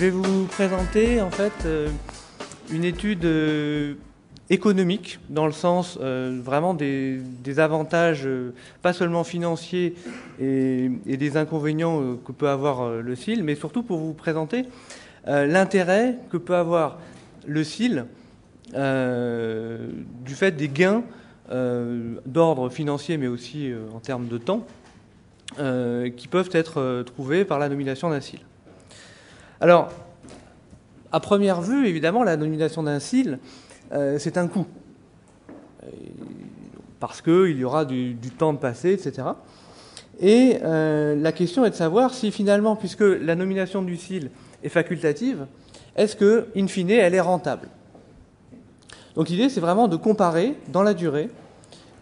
vais vous présenter en fait une étude économique dans le sens vraiment des avantages pas seulement financiers et des inconvénients que peut avoir le CIL, mais surtout pour vous présenter l'intérêt que peut avoir le CIL du fait des gains d'ordre financier mais aussi en termes de temps qui peuvent être trouvés par la nomination d'un CIL. Alors, à première vue, évidemment, la nomination d'un CIL, c'est un coût. Parce qu'il y aura du temps de passer, etc. Et la question est de savoir si finalement, puisque la nomination du CIL est facultative, est-ce que, in fine, elle est rentable? Donc l'idée, c'est vraiment de comparer, dans la durée,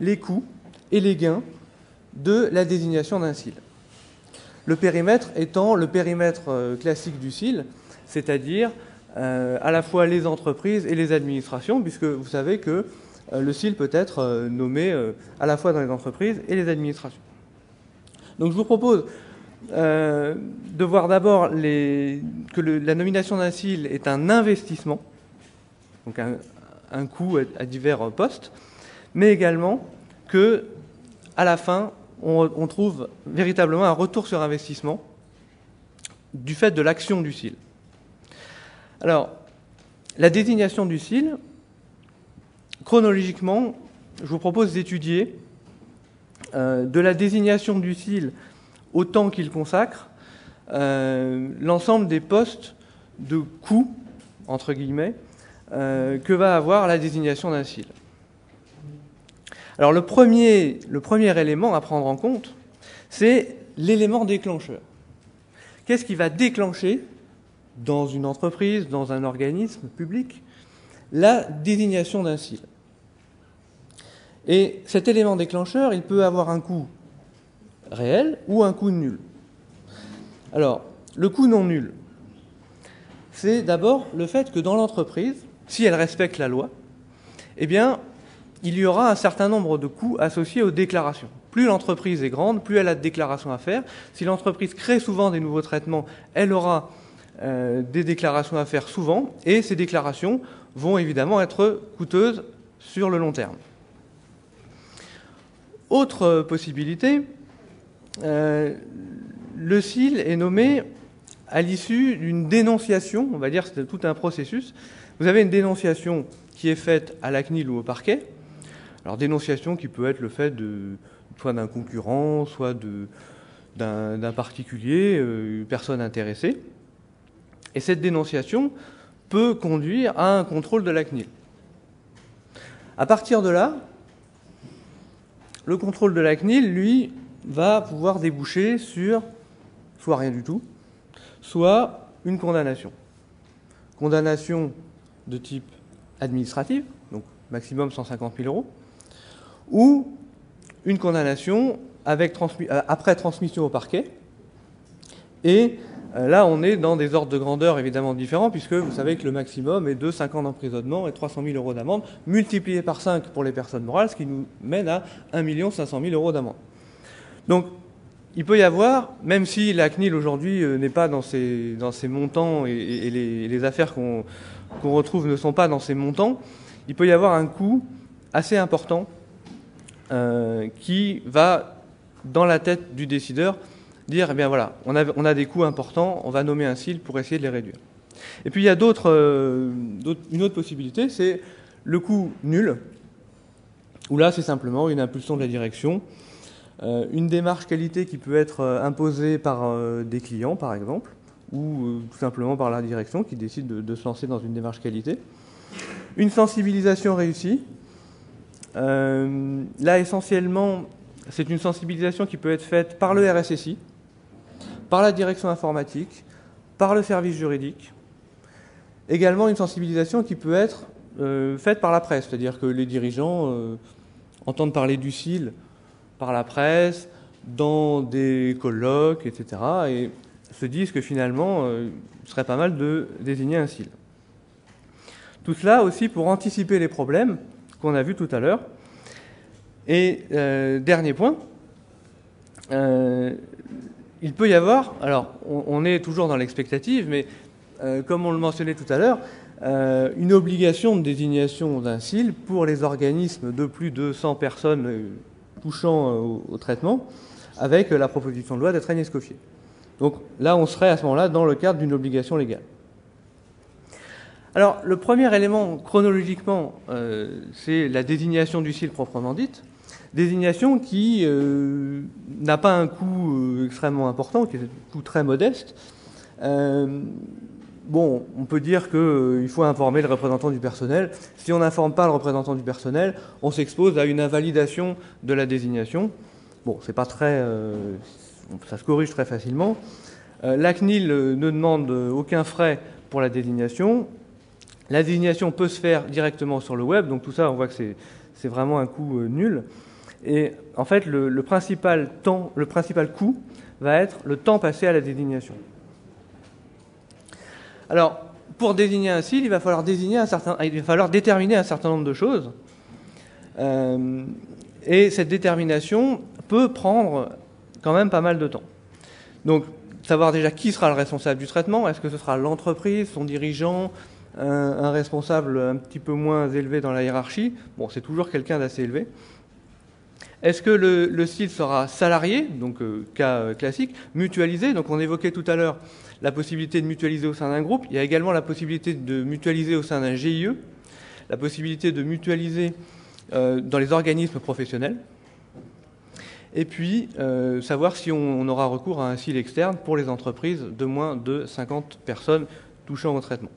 les coûts et les gains de la désignation d'un CIL. Le périmètre étant le périmètre classique du CIL, c'est-à-dire à la fois les entreprises et les administrations, puisque vous savez que le CIL peut être nommé à la fois dans les entreprises et les administrations. Donc je vous propose de voir d'abord que la nomination d'un CIL est un investissement, donc un coût à divers postes, mais également que à la fin, on trouve véritablement un retour sur investissement du fait de l'action du CIL. Alors, la désignation du CIL, chronologiquement, je vous propose d'étudier de la désignation du CIL au temps qu'il consacre l'ensemble des postes de coûts, entre guillemets, que va avoir la désignation d'un CIL. Alors le premier élément à prendre en compte, c'est l'élément déclencheur. Qu'est-ce qui va déclencher dans une entreprise, dans un organisme public, la désignation d'un CIL? Et cet élément déclencheur, il peut avoir un coût réel ou un coût nul. Alors, le coût non nul, c'est d'abord le fait que dans l'entreprise, si elle respecte la loi, eh bien, il y aura un certain nombre de coûts associés aux déclarations. Plus l'entreprise est grande, plus elle a de déclarations à faire. Si l'entreprise crée souvent des nouveaux traitements, elle aura des déclarations à faire souvent, et ces déclarations vont évidemment être coûteuses sur le long terme. Autre possibilité, le CIL est nommé à l'issue d'une dénonciation, on va dire c'est tout un processus. Vous avez une dénonciation qui est faite à la CNIL ou au parquet. Alors dénonciation qui peut être le fait soit d'un concurrent, soit d'un particulier, personne intéressée. Et cette dénonciation peut conduire à un contrôle de la CNIL. À partir de là, le contrôle de la CNIL, lui, va pouvoir déboucher sur soit rien du tout, soit une condamnation. Condamnation de type administrative, donc maximum 150 000 €, ou une condamnation après transmission au parquet. Et là, on est dans des ordres de grandeur évidemment différents, puisque vous savez que le maximum est de 5 ans d'emprisonnement et 300 000 € d'amende, multiplié par 5 pour les personnes morales, ce qui nous mène à 1 500 000 € d'amende. Donc, il peut y avoir, même si la CNIL aujourd'hui n'est pas dans ces montants et les affaires qu'on retrouve ne sont pas dans ces montants, il peut y avoir un coût assez important qui va, dans la tête du décideur, dire, eh bien voilà, on a des coûts importants, on va nommer un CIL pour essayer de les réduire. Et puis il y a une autre possibilité, c'est le coût nul, où là c'est simplement une impulsion de la direction, une démarche qualité qui peut être imposée par des clients par exemple, ou tout simplement par la direction qui décide de se lancer dans une démarche qualité. Une sensibilisation réussie. Là, essentiellement, c'est une sensibilisation qui peut être faite par le RSSI, par la direction informatique, par le service juridique. Également, une sensibilisation qui peut être faite par la presse, c'est-à-dire que les dirigeants entendent parler du CIL par la presse, dans des colloques, etc., et se disent que finalement, il serait pas mal de désigner un CIL. Tout cela aussi pour anticiper les problèmes qu'on a vus tout à l'heure. Et dernier point, il peut y avoir, alors on est toujours dans l'expectative, mais comme on le mentionnait tout à l'heure, une obligation de désignation d'un CIL pour les organismes de plus de 100 personnes touchant au traitement, avec la proposition de loi d'Étienne Escoffier. Donc là, on serait à ce moment-là dans le cadre d'une obligation légale. Alors, le premier élément, chronologiquement, c'est la désignation du CIL proprement dite. Désignation qui n'a pas un coût extrêmement important, qui est un coût très modeste. Bon, on peut dire qu'il faut informer le représentant du personnel. Si on n'informe pas le représentant du personnel, on s'expose à une invalidation de la désignation. Bon, c'est pas très... ça se corrige très facilement. La CNIL ne demande aucun frais pour la désignation. La désignation peut se faire directement sur le web, donc tout ça, on voit que c'est vraiment un coût nul. Et en fait, le principal coût va être le temps passé à la désignation. Alors, pour désigner un CIL, il va falloir déterminer un certain nombre de choses. Et cette détermination peut prendre quand même pas mal de temps. Donc, savoir déjà qui sera le responsable du traitement. Est-ce que ce sera l'entreprise, son dirigeant, un responsable un petit peu moins élevé dans la hiérarchie? Bon, c'est toujours quelqu'un d'assez élevé. Est-ce que le CIL sera salarié, donc cas classique, mutualisé? Donc on évoquait tout à l'heure la possibilité de mutualiser au sein d'un groupe. Il y a également la possibilité de mutualiser au sein d'un GIE, la possibilité de mutualiser dans les organismes professionnels. Et puis, savoir si on aura recours à un CIL externe pour les entreprises de moins de 50 personnes touchant au traitement.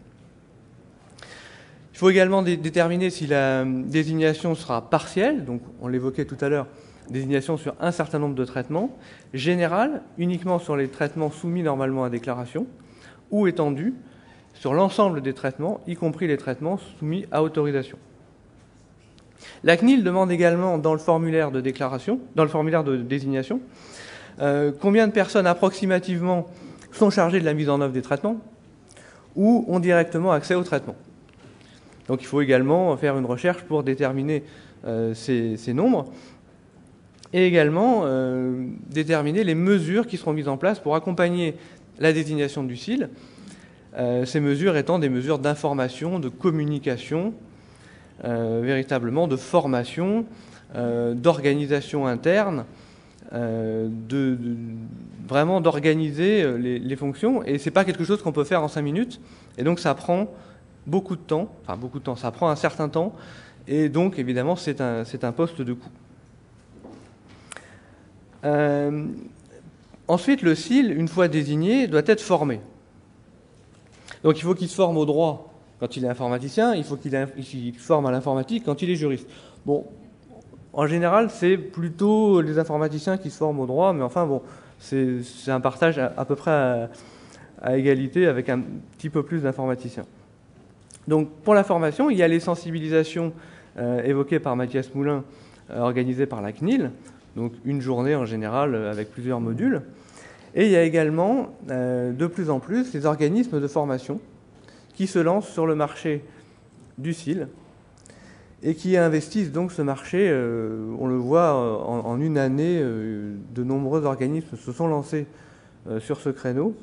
Il faut également déterminer si la désignation sera partielle, donc on l'évoquait tout à l'heure, désignation sur un certain nombre de traitements, générale, uniquement sur les traitements soumis normalement à déclaration, ou étendue sur l'ensemble des traitements, y compris les traitements soumis à autorisation. La CNIL demande également dans le formulaire de déclaration, dans le formulaire de désignation, combien de personnes approximativement sont chargées de la mise en œuvre des traitements ou ont directement accès au traitement. Donc il faut également faire une recherche pour déterminer ces nombres et également déterminer les mesures qui seront mises en place pour accompagner la désignation du CIL, ces mesures étant des mesures d'information, de communication, véritablement de formation, d'organisation interne, vraiment d'organiser les fonctions. Et ce n'est pas quelque chose qu'on peut faire en 5 minutes. Et donc ça prend beaucoup de temps, ça prend un certain temps. Et donc évidemment c'est un poste de coût. Ensuite, le CIL, une fois désigné, doit être formé. Donc il faut qu'il se forme au droit quand il est informaticien, il faut qu'il se forme à l'informatique quand il est juriste. Bon, en général, c'est plutôt les informaticiens qui se forment au droit, mais enfin bon, c'est un partage à peu près à égalité avec un petit peu plus d'informaticiens. Donc pour la formation, il y a les sensibilisations évoquées par Mathias Moulin, organisées par la CNIL, donc une journée en général avec plusieurs modules. Et il y a également de plus en plus les organismes de formation qui se lancent sur le marché du CIL et qui investissent donc ce marché. On le voit en une année, de nombreux organismes se sont lancés sur ce créneau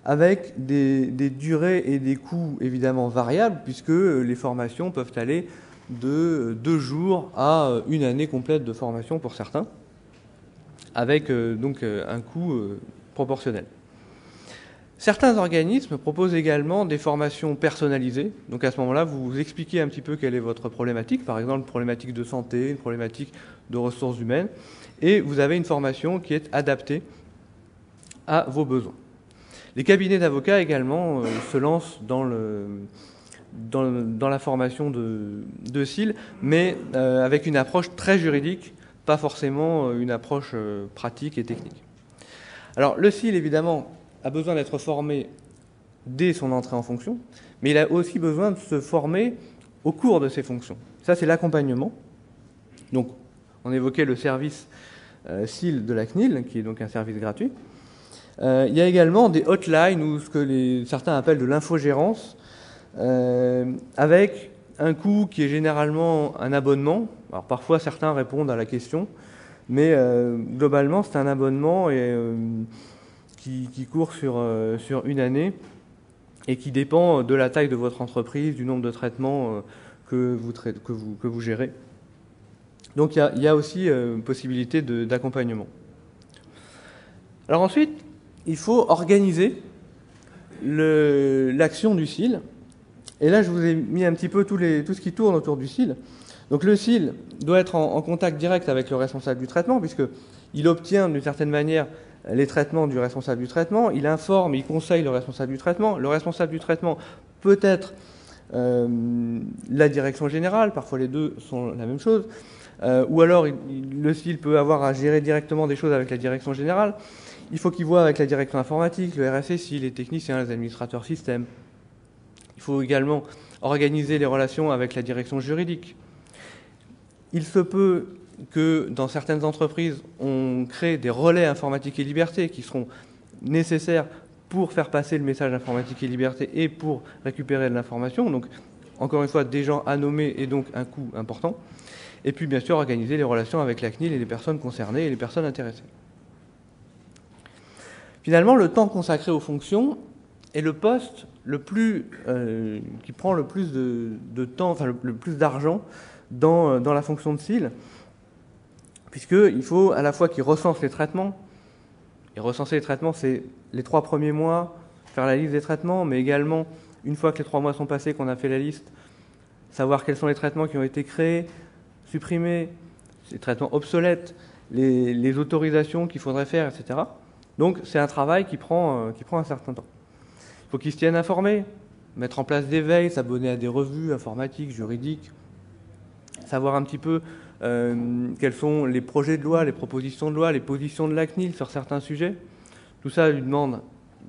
avec des durées et des coûts évidemment variables puisque les formations peuvent aller de 2 jours à une année complète de formation pour certains, avec donc un coût proportionnel. Certains organismes proposent également des formations personnalisées. Donc à ce moment-là, vous expliquez un petit peu quelle est votre problématique, par exemple une problématique de santé, une problématique de ressources humaines, et vous avez une formation qui est adaptée à vos besoins. Les cabinets d'avocats également se lancent dans la formation de CIL, mais avec une approche très juridique, pas forcément une approche pratique et technique. Alors le CIL, évidemment, a besoin d'être formé dès son entrée en fonction, mais il a aussi besoin de se former au cours de ses fonctions. Ça, c'est l'accompagnement. Donc, on évoquait le service CIL de la CNIL, qui est donc un service gratuit. Il y a également des hotlines, ou ce que certains appellent de l'infogérance, avec un coût qui est généralement un abonnement. Alors parfois, certains répondent à la question, mais globalement, c'est un abonnement qui court sur une année et qui dépend de la taille de votre entreprise, du nombre de traitements que vous gérez. Donc il y a aussi une possibilité d'accompagnement. Alors ensuite, il faut organiser l'action du SIL. Et là, je vous ai mis un petit peu tout ce qui tourne autour du SIL. Donc le SIL doit être en contact direct avec le responsable du traitement, puisqu'il obtient d'une certaine manière les traitements du responsable du traitement, il informe, il conseille le responsable du traitement. Le responsable du traitement peut être la direction générale, parfois les deux sont la même chose, ou alors le SIL peut avoir à gérer directement des choses avec la direction générale. Il faut qu'il voit avec la direction informatique, le RSSI, les techniciens, les administrateurs système. Il faut également organiser les relations avec la direction juridique. Il se peut que dans certaines entreprises, on crée des relais informatique et liberté qui seront nécessaires pour faire passer le message informatique et liberté et pour récupérer de l'information. Donc, encore une fois, des gens à nommer et donc un coût important. Et puis, bien sûr, organiser les relations avec la CNIL et les personnes concernées et les personnes intéressées. Finalement, le temps consacré aux fonctions est le poste qui prend le plus de temps, enfin le plus d'argent dans la fonction de SIL, puisqu'il faut à la fois qu'il recense les traitements. Et recenser les traitements, c'est les 3 premiers mois, faire la liste des traitements, mais également, une fois que les 3 mois sont passés, qu'on a fait la liste, savoir quels sont les traitements qui ont été créés, supprimés, les traitements obsolètes, les autorisations qu'il faudrait faire, etc. Donc c'est un travail qui prend un certain temps. Il faut qu'ils se tiennent informés, mettre en place des veilles, s'abonner à des revues informatiques, juridiques, savoir un petit peu quels sont les projets de loi, les propositions de loi, les positions de la CNIL sur certains sujets. Tout ça lui demande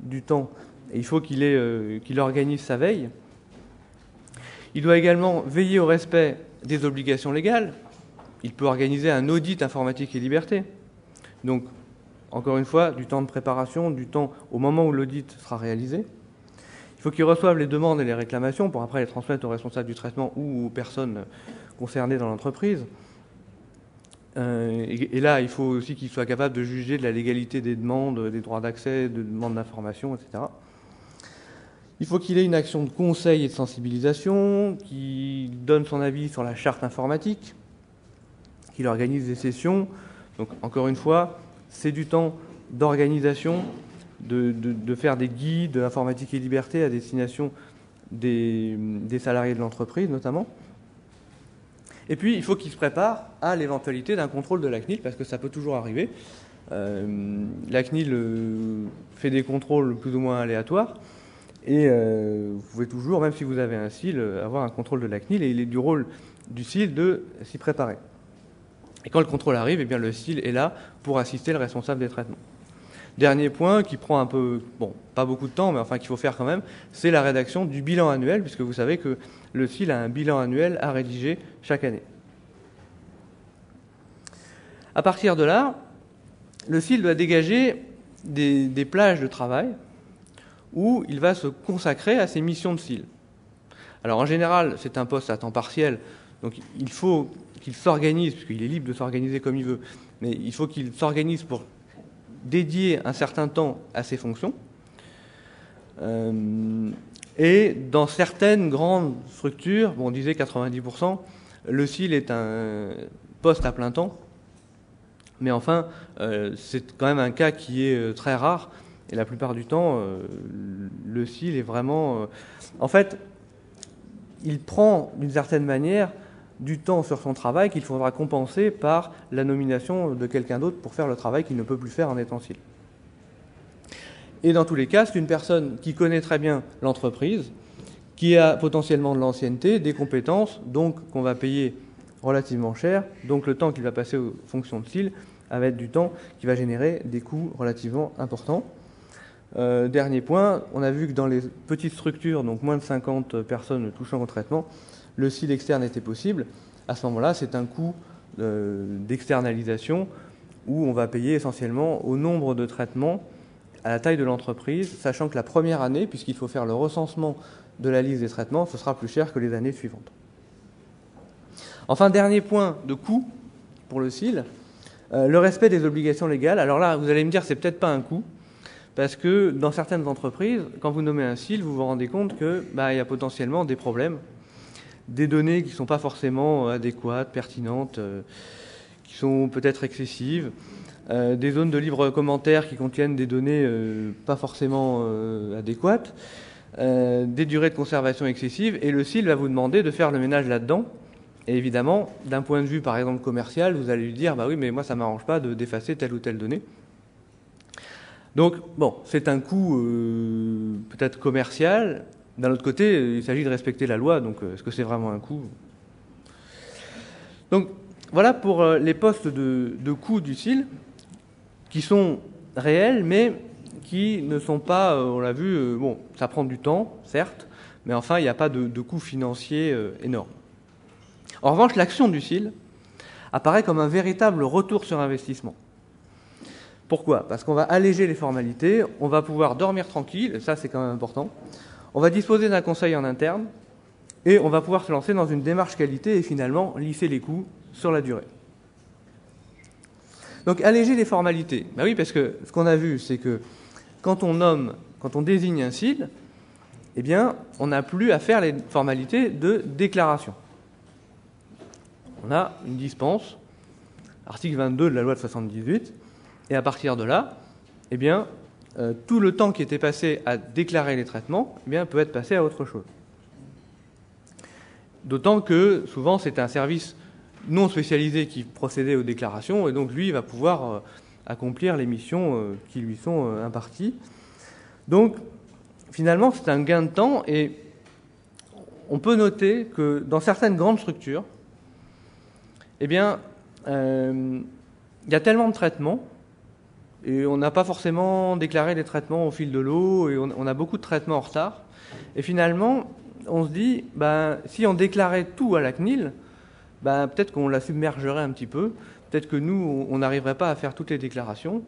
du temps et il faut qu'il organise sa veille. Il doit également veiller au respect des obligations légales. Il peut organiser un audit informatique et liberté. Donc, encore une fois, du temps de préparation, du temps au moment où l'audit sera réalisé. Il faut qu'ils reçoivent les demandes et les réclamations pour après les transmettre aux responsables du traitement ou aux personnes concernées dans l'entreprise. Et là, il faut aussi qu'ils soient capables de juger de la légalité des demandes, des droits d'accès, de demandes d'information, etc. Il faut qu'il ait une action de conseil et de sensibilisation, qu'il donne son avis sur la charte informatique, qu'il organise des sessions. Donc, encore une fois, c'est du temps d'organisation, de faire des guides informatique et liberté à destination des salariés de l'entreprise, notamment. Et puis, il faut qu'il se prépare à l'éventualité d'un contrôle de la CNIL, parce que ça peut toujours arriver. La CNIL fait des contrôles plus ou moins aléatoires, et vous pouvez toujours, même si vous avez un SIL, avoir un contrôle de la CNIL, et il est du rôle du SIL de s'y préparer. Et quand le contrôle arrive, eh bien, le SIL est là pour assister le responsable des traitements. Dernier point qui prend un peu, pas beaucoup de temps, mais enfin qu'il faut faire quand même, c'est la rédaction du bilan annuel, puisque vous savez que le SIL a un bilan annuel à rédiger chaque année. À partir de là, le SIL doit dégager des plages de travail où il va se consacrer à ses missions de SIL. Alors en général, c'est un poste à temps partiel, donc il faut qu'il s'organise, puisqu'il est libre de s'organiser comme il veut, mais il faut qu'il s'organise pour dédier un certain temps à ses fonctions. Et dans certaines grandes structures, on disait 90%, le SIL est un poste à plein temps, mais enfin, c'est quand même un cas qui est très rare, et la plupart du temps, le SIL est vraiment... en fait, il prend d'une certaine manière du temps sur son travail qu'il faudra compenser par la nomination de quelqu'un d'autre pour faire le travail qu'il ne peut plus faire en étant SIL. Et dans tous les cas, c'est une personne qui connaît très bien l'entreprise, qui a potentiellement de l'ancienneté, des compétences, donc qu'on va payer relativement cher. Donc le temps qu'il va passer aux fonctions de SIL va être du temps qui va générer des coûts relativement importants. Dernier point, on a vu que dans les petites structures, donc moins de 50 personnes touchant au traitement, le SIL externe était possible. À ce moment-là, c'est un coût d'externalisation où on va payer essentiellement au nombre de traitements, à la taille de l'entreprise, sachant que la première année, puisqu'il faut faire le recensement de la liste des traitements, ce sera plus cher que les années suivantes. Enfin, dernier point de coût pour le SIL, le respect des obligations légales. Alors là, vous allez me dire, c'est peut-être pas un coût, parce que dans certaines entreprises, quand vous nommez un SIL, vous vous rendez compte qu'il y a potentiellement des problèmes, des données qui ne sont pas forcément adéquates, pertinentes, qui sont peut-être excessives, des zones de libre commentaire qui contiennent des données pas forcément adéquates, des durées de conservation excessives, et le SIL va vous demander de faire le ménage là-dedans. Et évidemment, d'un point de vue, par exemple, commercial, vous allez lui dire, oui, mais moi, ça ne m'arrange pas d'effacer telle ou telle donnée. Donc, bon, c'est un coût peut-être commercial. D'un autre côté, il s'agit de respecter la loi, donc est-ce que c'est vraiment un coût? Donc, voilà pour les postes de coût du SIL, qui sont réels, mais qui ne sont pas, on l'a vu, bon, ça prend du temps, certes, mais enfin, il n'y a pas de coût financier énorme. En revanche, l'action du SIL apparaît comme un véritable retour sur investissement. Pourquoi? Parce qu'on va alléger les formalités, on va pouvoir dormir tranquille, et ça c'est quand même important, on va disposer d'un conseil en interne, et on va pouvoir se lancer dans une démarche qualité et finalement lisser les coûts sur la durée. Donc alléger les formalités. Ben oui, parce que ce qu'on a vu, c'est que quand on désigne un SIL, eh bien, on n'a plus à faire les formalités de déclaration. On a une dispense, article 22 de la loi de 78, et à partir de là, eh bien, tout le temps qui était passé à déclarer les traitements, eh bien, peut être passé à autre chose. D'autant que souvent c'est un service non spécialisé qui procédait aux déclarations, et donc lui il va pouvoir accomplir les missions qui lui sont imparties. Donc finalement c'est un gain de temps, et on peut noter que dans certaines grandes structures, eh bien, il y a tellement de traitements, et on n'a pas forcément déclaré les traitements au fil de l'eau, et on a beaucoup de traitements en retard. Et finalement, on se dit, si on déclarait tout à la CNIL, peut-être qu'on la submergerait un petit peu, peut-être que nous, on n'arriverait pas à faire toutes les déclarations.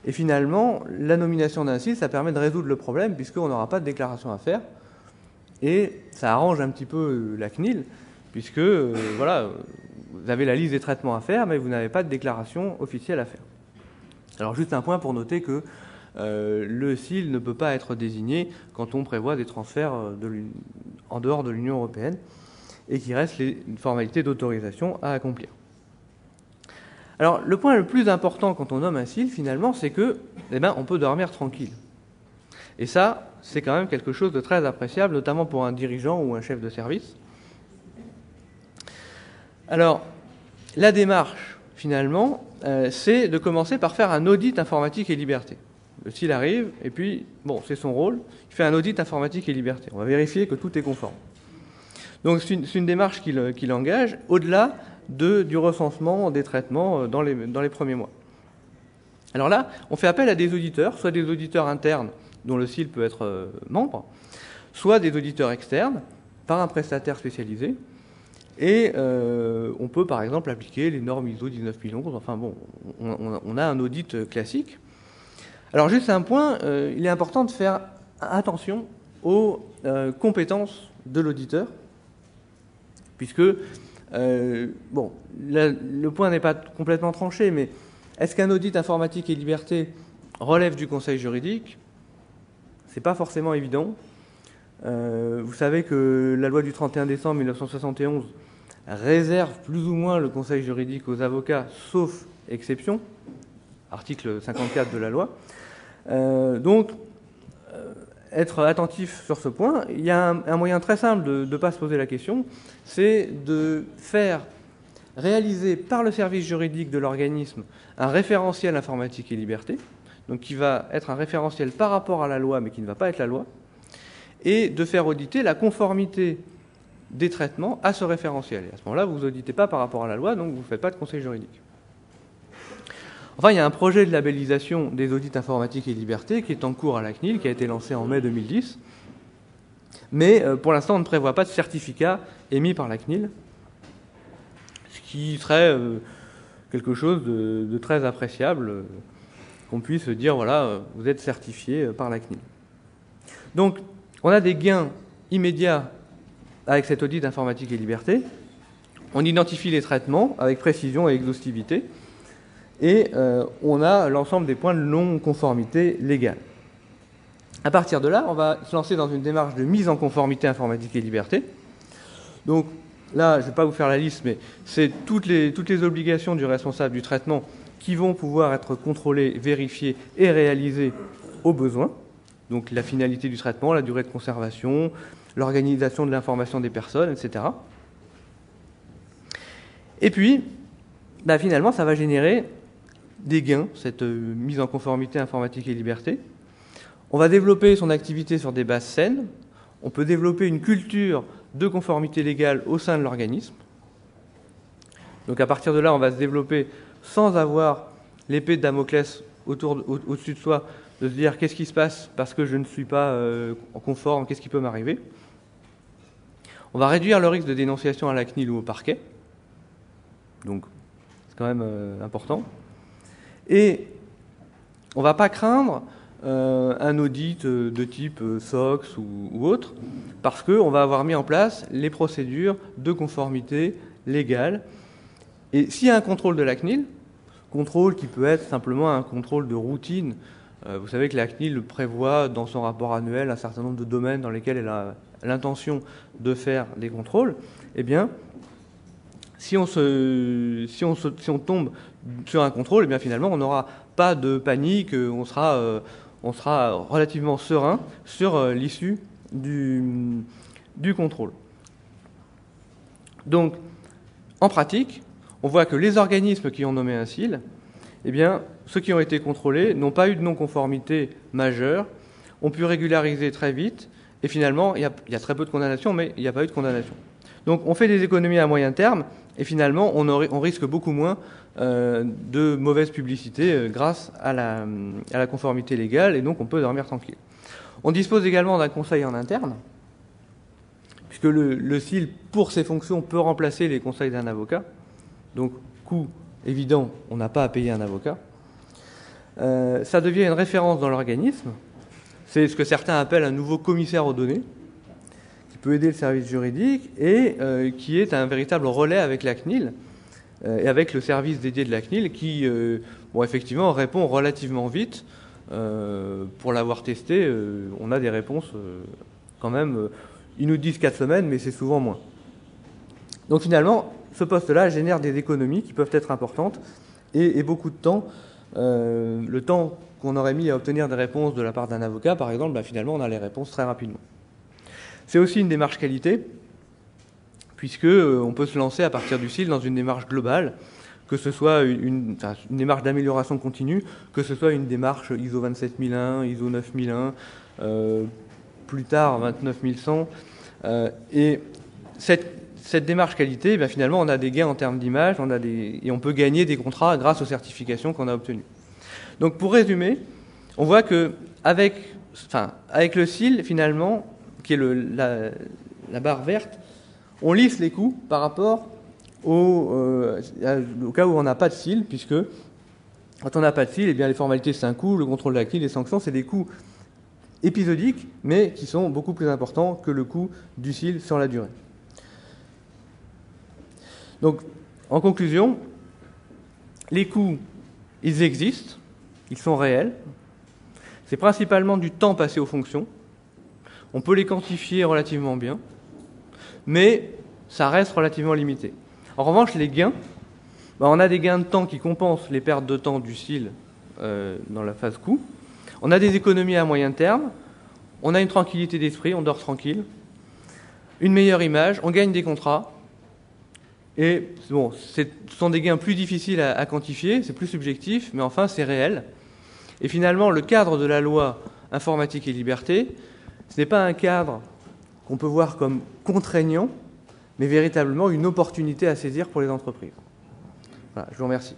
Et finalement, la nomination d'un SIL, ça permet de résoudre le problème, puisqu'on n'aura pas de déclaration à faire. Et ça arrange un petit peu la CNIL, puisque voilà, vous avez la liste des traitements à faire, mais vous n'avez pas de déclaration officielle à faire. Alors juste un point pour noter que le SIL ne peut pas être désigné quand on prévoit des transferts en dehors de l'Union européenne, et qu'il reste les formalités d'autorisation à accomplir. Alors le point le plus important quand on nomme un SIL, finalement, c'est que on peut dormir tranquille. Et ça, c'est quand même quelque chose de très appréciable, notamment pour un dirigeant ou un chef de service. Alors, la démarche, finalement, c'est de commencer par faire un audit informatique et liberté. Le SIL arrive, et puis, bon, c'est son rôle, il fait un audit informatique et liberté. On va vérifier que tout est conforme. Donc, c'est une démarche qu'il engage au-delà du recensement des traitements dans les premiers mois. Alors là, on fait appel à des auditeurs, soit des auditeurs internes dont le SIL peut être membre, soit des auditeurs externes par un prestataire spécialisé. Et on peut par exemple appliquer les normes ISO 19011. Enfin bon, on a un audit classique. Alors juste un point, il est important de faire attention aux compétences de l'auditeur, puisque le point n'est pas complètement tranché, mais est-ce qu'un audit informatique et liberté relève du conseil juridique? C'est pas forcément évident. Vous savez que la loi du 31 décembre 1971 réserve plus ou moins le conseil juridique aux avocats, sauf exception, article 54 de la loi. Être attentif sur ce point. Il y a un moyen très simple de ne pas se poser la question, c'est de faire réaliser par le service juridique de l'organisme un référentiel informatique et liberté, donc qui va être un référentiel par rapport à la loi, mais qui ne va pas être la loi, et de faire auditer la conformité des traitements à ce référentiel. Et à ce moment-là, vous auditez pas par rapport à la loi, donc vous ne faites pas de conseil juridique. Enfin, il y a un projet de labellisation des audits informatiques et liberté qui est en cours à la CNIL, qui a été lancé en mai 2010. Mais pour l'instant, on ne prévoit pas de certificat émis par la CNIL, ce qui serait quelque chose de très appréciable, qu'on puisse dire, voilà, vous êtes certifié par la CNIL. Donc, on a des gains immédiats avec cet audit informatique et liberté. On identifie les traitements avec précision et exhaustivité, et on a l'ensemble des points de non-conformité légale. À partir de là, on va se lancer dans une démarche de mise en conformité informatique et liberté. Donc là, je ne vais pas vous faire la liste, mais c'est toutes les obligations du responsable du traitement qui vont pouvoir être contrôlées, vérifiées et réalisées au besoin. Donc la finalité du traitement, la durée de conservation, l'organisation de l'information des personnes, etc. Et puis, finalement, ça va générer des gains, cette mise en conformité informatique et liberté. On va développer son activité sur des bases saines. On peut développer une culture de conformité légale au sein de l'organisme. Donc à partir de là, on va se développer sans avoir l'épée de Damoclès au-dessus de soi, de se dire qu'est-ce qui se passe parce que je ne suis pas conforme, qu'est-ce qui peut m'arriver. On va réduire le risque de dénonciation à la CNIL ou au parquet. Donc c'est quand même important. Et on ne va pas craindre un audit de type SOX ou autre, parce qu'on va avoir mis en place les procédures de conformité légale. Et s'il y a un contrôle de la CNIL, contrôle qui peut être simplement un contrôle de routine, vous savez que la CNIL prévoit dans son rapport annuel un certain nombre de domaines dans lesquels elle a l'intention de faire des contrôles, eh bien, si on tombe sur un contrôle, eh bien finalement on n'aura pas de panique, on sera relativement serein sur l'issue du contrôle. Donc, en pratique, on voit que les organismes qui ont nommé un CIL, eh bien, ceux qui ont été contrôlés n'ont pas eu de non-conformité majeure, ont pu régulariser très vite, et finalement, il y a très peu de condamnations, mais il n'y a pas eu de condamnation. Donc, on fait des économies à moyen terme, et finalement, on risque beaucoup moins de mauvaise publicité grâce à la conformité légale, et donc on peut dormir tranquille. On dispose également d'un conseil en interne, puisque le CIL, pour ses fonctions, peut remplacer les conseils d'un avocat. Donc, coût évident, on n'a pas à payer un avocat. Ça devient une référence dans l'organisme. C'est ce que certains appellent un nouveau commissaire aux données, qui peut aider le service juridique et qui est un véritable relais avec la CNIL et avec le service dédié de la CNIL qui, effectivement, répond relativement vite. Pour l'avoir testé, on a des réponses quand même. Ils nous disent 4 semaines, mais c'est souvent moins. Donc finalement, ce poste-là génère des économies qui peuvent être importantes et beaucoup de temps. Le temps qu'on aurait mis à obtenir des réponses de la part d'un avocat, par exemple, finalement, on a les réponses très rapidement. C'est aussi une démarche qualité, puisqu'on peut se lancer à partir du CIL dans une démarche globale, que ce soit une démarche d'amélioration continue, que ce soit une démarche ISO 27001, ISO 9001, plus tard 29100. Et cette démarche qualité, finalement, on a des gains en termes d'image, et on peut gagner des contrats grâce aux certifications qu'on a obtenues. Donc pour résumer, on voit qu'avec le CIL, finalement, qui est la barre verte, on lisse les coûts par rapport au cas où on n'a pas de CIL, puisque quand on n'a pas de CIL, les formalités c'est un coût, le contrôle de la CNIL, les sanctions, c'est des coûts épisodiques, mais qui sont beaucoup plus importants que le coût du CIL sur la durée. Donc, en conclusion, les coûts, ils existent, ils sont réels. C'est principalement du temps passé aux fonctions. On peut les quantifier relativement bien, mais ça reste relativement limité. En revanche, les gains, on a des gains de temps qui compensent les pertes de temps du CIL dans la phase coût. On a des économies à moyen terme. On a une tranquillité d'esprit, on dort tranquille. Une meilleure image, on gagne des contrats. Et ce sont des gains plus difficiles à quantifier, c'est plus subjectif, mais enfin c'est réel. Et finalement, le cadre de la loi informatique et liberté, ce n'est pas un cadre qu'on peut voir comme contraignant, mais véritablement une opportunité à saisir pour les entreprises. Voilà, je vous remercie.